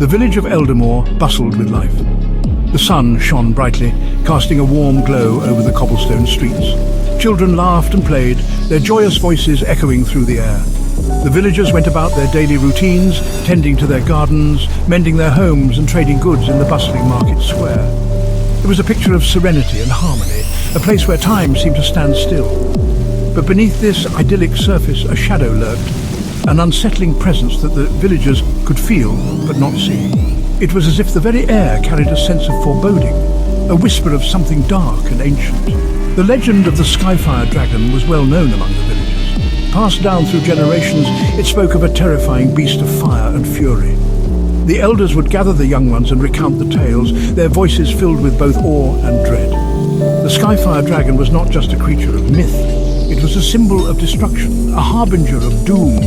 The village of Eldermore bustled with life. The sun shone brightly, casting a warm glow over the cobblestone streets. Children laughed and played, their joyous voices echoing through the air. The villagers went about their daily routines, tending to their gardens, mending their homes and trading goods in the bustling market square. It was a picture of serenity and harmony, a place where time seemed to stand still. But beneath this idyllic surface, a shadow lurked, an unsettling presence that the villagers could feel but not see. It was as if the very air carried a sense of foreboding, a whisper of something dark and ancient. The legend of the Skyfire Dragon was well known among the villagers. Passed down through generations, it spoke of a terrifying beast of fire and fury. The elders would gather the young ones and recount the tales, their voices filled with both awe and dread. The Skyfire Dragon was not just a creature of myth. It was a symbol of destruction, a harbinger of doom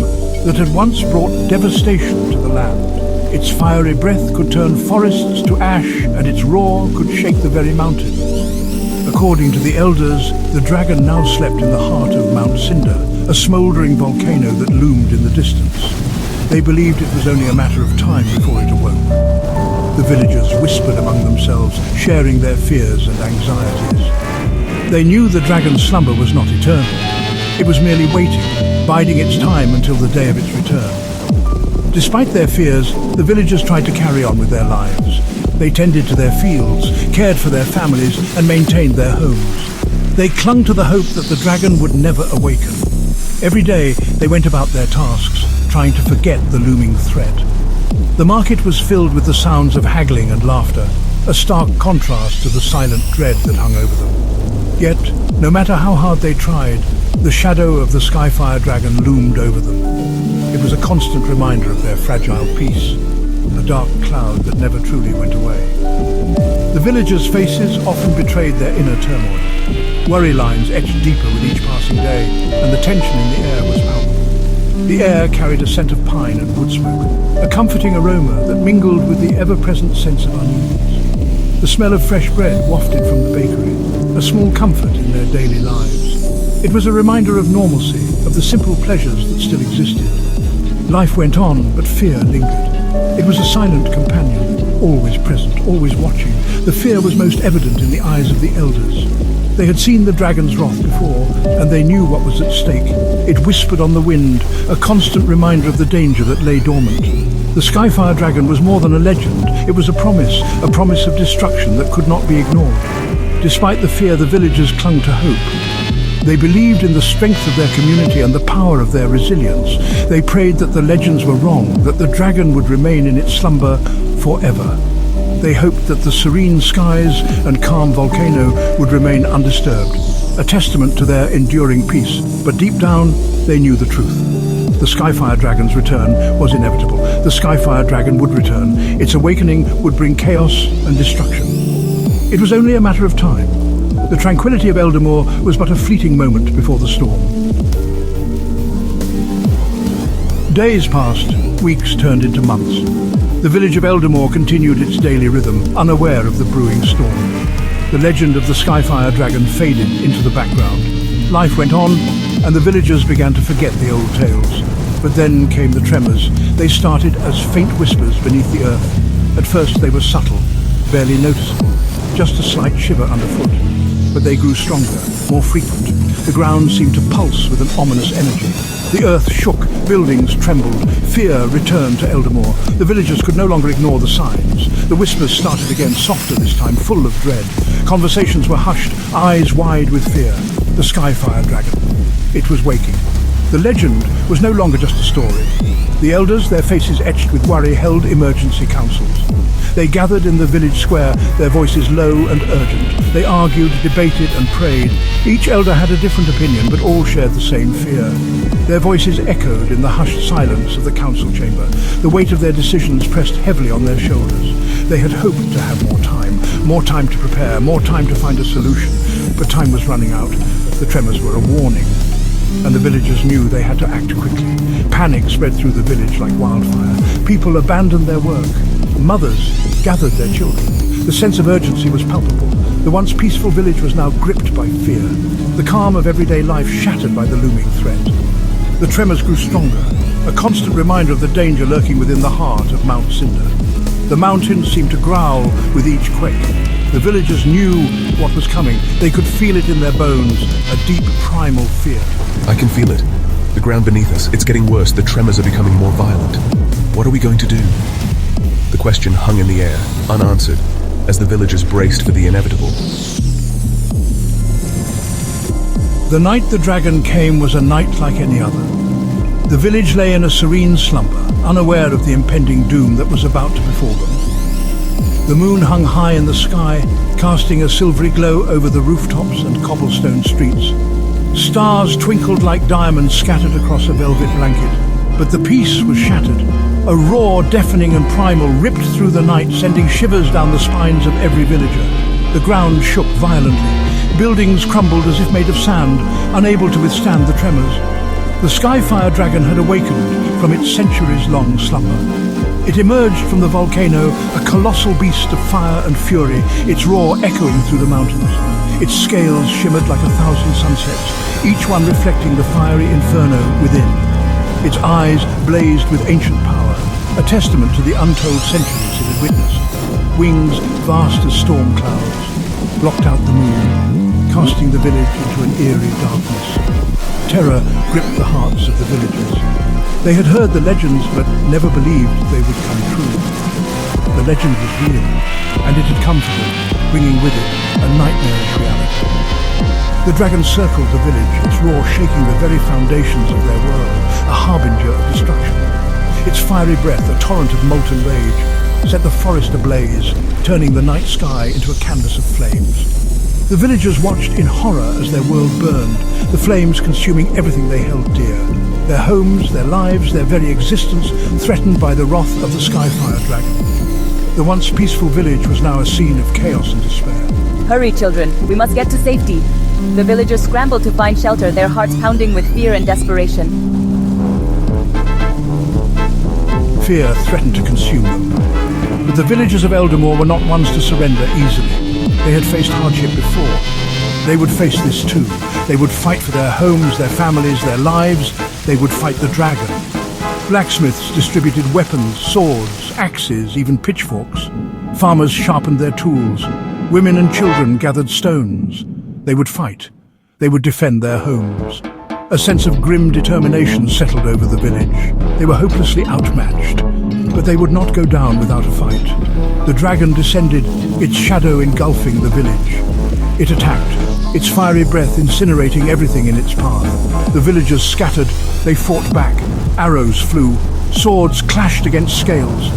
that had once brought devastation to the land. Its fiery breath could turn forests to ash, and its roar could shake the very mountains. According to the elders, the dragon now slept in the heart of Mount Cinder, a smouldering volcano that loomed in the distance. They believed it was only a matter of time before it awoke. The villagers whispered among themselves, sharing their fears and anxieties. They knew the dragon's slumber was not eternal. It was merely waiting, biding its time until the day of its return. Despite their fears, the villagers tried to carry on with their lives. They tended to their fields, cared for their families, and maintained their homes. They clung to the hope that the dragon would never awaken. Every day, they went about their tasks, trying to forget the looming threat. The market was filled with the sounds of haggling and laughter, a stark contrast to the silent dread that hung over them. Yet, no matter how hard they tried, the shadow of the Skyfire Dragon loomed over them. It was a constant reminder of their fragile peace, a dark cloud that never truly went away. The villagers' faces often betrayed their inner turmoil. Worry lines etched deeper with each passing day, and the tension in the air was palpable. The air carried a scent of pine and wood smoke, a comforting aroma that mingled with the ever-present sense of unease. The smell of fresh bread wafted from the bakery, a small comfort in their daily lives. It was a reminder of normalcy, of the simple pleasures that still existed. Life went on, but fear lingered. It was a silent companion, always present, always watching. The fear was most evident in the eyes of the elders. They had seen the dragon's wrath before, and they knew what was at stake. It whispered on the wind, a constant reminder of the danger that lay dormant. The Skyfire Dragon was more than a legend. It was a promise of destruction that could not be ignored. Despite the fear, the villagers clung to hope. They believed in the strength of their community and the power of their resilience. They prayed that the legends were wrong, that the dragon would remain in its slumber forever. They hoped that the serene skies and calm volcano would remain undisturbed, a testament to their enduring peace. But deep down, they knew the truth. The Skyfire Dragon's return was inevitable. The Skyfire Dragon would return. Its awakening would bring chaos and destruction. It was only a matter of time. The tranquility of Eldermore was but a fleeting moment before the storm. Days passed, weeks turned into months. The village of Eldermore continued its daily rhythm, unaware of the brewing storm. The legend of the Skyfire Dragon faded into the background. Life went on, and the villagers began to forget the old tales. But then came the tremors. They started as faint whispers beneath the earth. At first they were subtle, barely noticeable, just a slight shiver underfoot. But they grew stronger, more frequent. The ground seemed to pulse with an ominous energy. The earth shook, buildings trembled, fear returned to Eldermore. The villagers could no longer ignore the signs. The whispers started again, softer this time, full of dread. Conversations were hushed, eyes wide with fear. The Skyfire Dragon. It was waking. The legend was no longer just a story. The elders, their faces etched with worry, held emergency councils. They gathered in the village square, their voices low and urgent. They argued, debated and prayed. Each elder had a different opinion, but all shared the same fear. Their voices echoed in the hushed silence of the council chamber. The weight of their decisions pressed heavily on their shoulders. They had hoped to have more time to prepare, more time to find a solution. But time was running out. The tremors were a warning, and the villagers knew they had to act quickly. Panic spread through the village like wildfire. People abandoned their work. Mothers gathered their children. The sense of urgency was palpable. The once peaceful village was now gripped by fear. The calm of everyday life shattered by the looming threat. The tremors grew stronger, a constant reminder of the danger lurking within the heart of Mount Cinder. The mountains seemed to growl with each quake. The villagers knew what was coming. They could feel it in their bones, a deep primal fear. I can feel it. The ground beneath us, it's getting worse. The tremors are becoming more violent. What are we going to do? The question hung in the air, unanswered, as the villagers braced for the inevitable. The night the dragon came was a night like any other. The village lay in a serene slumber, unaware of the impending doom that was about to befall them. The moon hung high in the sky, casting a silvery glow over the rooftops and cobblestone streets. Stars twinkled like diamonds scattered across a velvet blanket, but the peace was shattered. A roar, deafening and primal, ripped through the night, sending shivers down the spines of every villager. The ground shook violently. Buildings crumbled as if made of sand, unable to withstand the tremors. The Skyfire dragon had awakened from its centuries-long slumber. It emerged from the volcano, a colossal beast of fire and fury, its roar echoing through the mountains. Its scales shimmered like 1,000 sunsets, each one reflecting the fiery inferno within. Its eyes blazed with ancient power, a testament to the untold centuries it had witnessed. Wings vast as storm clouds blocked out the moon, casting the village into an eerie darkness. Terror gripped the hearts of the villagers. They had heard the legends, but never believed they would come true. The legend was real, and it had come for them, bringing with it a nightmarish reality. The dragon circled the village, its roar shaking the very foundations of their world, a harbinger of destruction. Its fiery breath, a torrent of molten rage, set the forest ablaze, turning the night sky into a canvas of flames. The villagers watched in horror as their world burned, the flames consuming everything they held dear. Their homes, their lives, their very existence threatened by the wrath of the Skyfire dragon. The once peaceful village was now a scene of chaos and despair. Hurry, children. We must get to safety. The villagers scrambled to find shelter, their hearts pounding with fear and desperation. Fear threatened to consume them. But the villagers of Eldamore were not ones to surrender easily. They had faced hardship before. They would face this too. They would fight for their homes, their families, their lives. They would fight the dragon. Blacksmiths distributed weapons, swords, axes, even pitchforks. Farmers sharpened their tools. Women and children gathered stones. They would fight. They would defend their homes. A sense of grim determination settled over the village. They were hopelessly outmatched, but they would not go down without a fight. The dragon descended, its shadow engulfing the village. It attacked, its fiery breath incinerating everything in its path. The villagers scattered, they fought back. Arrows flew, swords clashed against scales.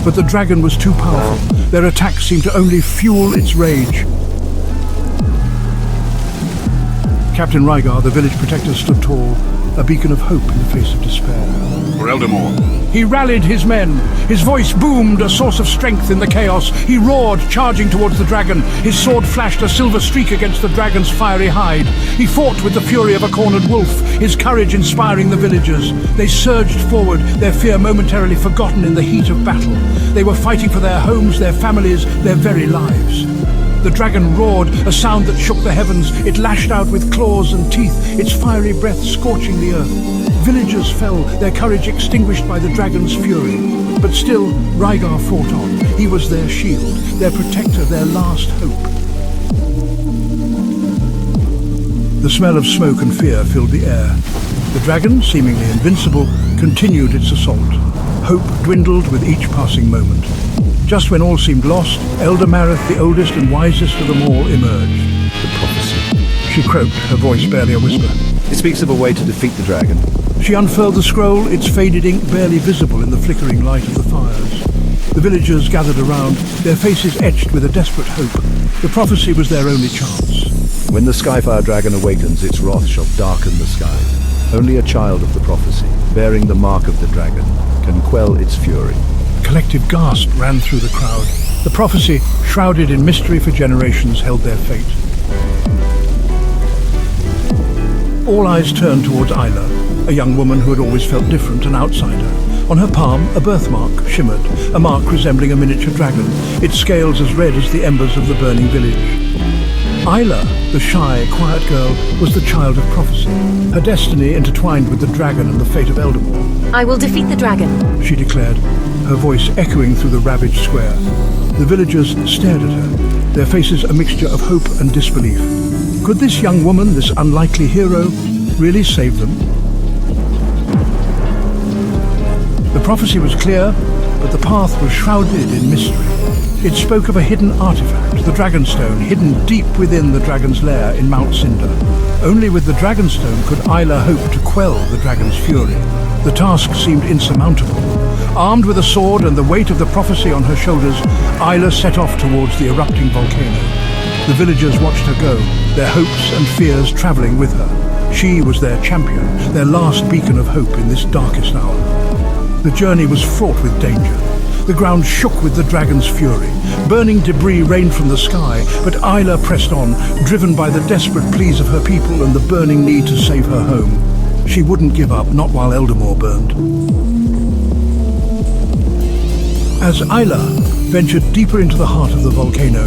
But the dragon was too powerful. Their attacks seemed to only fuel its rage. Captain Rygar, the village protector, stood tall, a beacon of hope in the face of despair. For Eldamore. He rallied his men. His voice boomed, a source of strength in the chaos. He roared, charging towards the dragon. His sword flashed a silver streak against the dragon's fiery hide. He fought with the fury of a cornered wolf, his courage inspiring the villagers. They surged forward, their fear momentarily forgotten in the heat of battle. They were fighting for their homes, their families, their very lives. The dragon roared, a sound that shook the heavens. It lashed out with claws and teeth, its fiery breath scorching the earth. Villagers fell, their courage extinguished by the dragon's fury. But still, Rygar fought on. He was their shield, their protector, their last hope. The smell of smoke and fear filled the air. The dragon, seemingly invincible, continued its assault. Hope dwindled with each passing moment. Just when all seemed lost, Elder Mareth, the oldest and wisest of them all, emerged. The prophecy. She croaked, her voice barely a whisper. It speaks of a way to defeat the dragon. She unfurled the scroll, its faded ink barely visible in the flickering light of the fires. The villagers gathered around, their faces etched with a desperate hope. The prophecy was their only chance. When the Skyfire dragon awakens, its wrath shall darken the sky. Only a child of the prophecy, bearing the mark of the dragon, can quell its fury. A collective gasp ran through the crowd. The prophecy, shrouded in mystery for generations, held their fate. All eyes turned towards Isla, a young woman who had always felt different, an outsider. On her palm, a birthmark shimmered, a mark resembling a miniature dragon, its scales as red as the embers of the burning village. Isla, the shy, quiet girl, was the child of prophecy, her destiny intertwined with the dragon and the fate of Eldamore. I will defeat the dragon. She declared, her voice echoing through the ravaged square. The villagers stared at her, their faces a mixture of hope and disbelief. Could this young woman, this unlikely hero, really save them? The prophecy was clear, but the path was shrouded in mystery. It spoke of a hidden artifact, the Dragonstone, hidden deep within the dragon's lair in Mount Cinder. Only with the Dragonstone could Isla hope to quell the dragon's fury. The task seemed insurmountable. Armed with a sword and the weight of the prophecy on her shoulders, Isla set off towards the erupting volcano. The villagers watched her go, their hopes and fears traveling with her. She was their champion, their last beacon of hope in this darkest hour. The journey was fraught with danger. The ground shook with the dragon's fury. Burning debris rained from the sky, but Isla pressed on, driven by the desperate pleas of her people and the burning need to save her home. She wouldn't give up, not while Eldamore burned. As Isla ventured deeper into the heart of the volcano,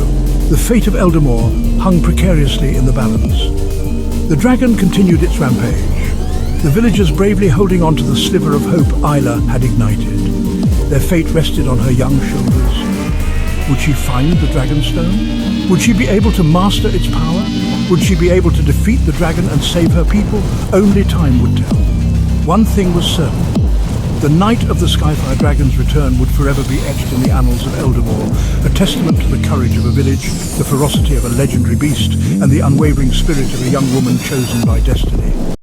the fate of Eldamore hung precariously in the balance. The dragon continued its rampage, the villagers bravely holding on to the sliver of hope Isla had ignited. Their fate rested on her young shoulders. Would she find the Dragonstone? Would she be able to master its power? Would she be able to defeat the dragon and save her people? Only time would tell. One thing was certain. The night of the Skyfire Dragon's return would forever be etched in the annals of Eldamore, a testament to the courage of a village, the ferocity of a legendary beast, and the unwavering spirit of a young woman chosen by destiny.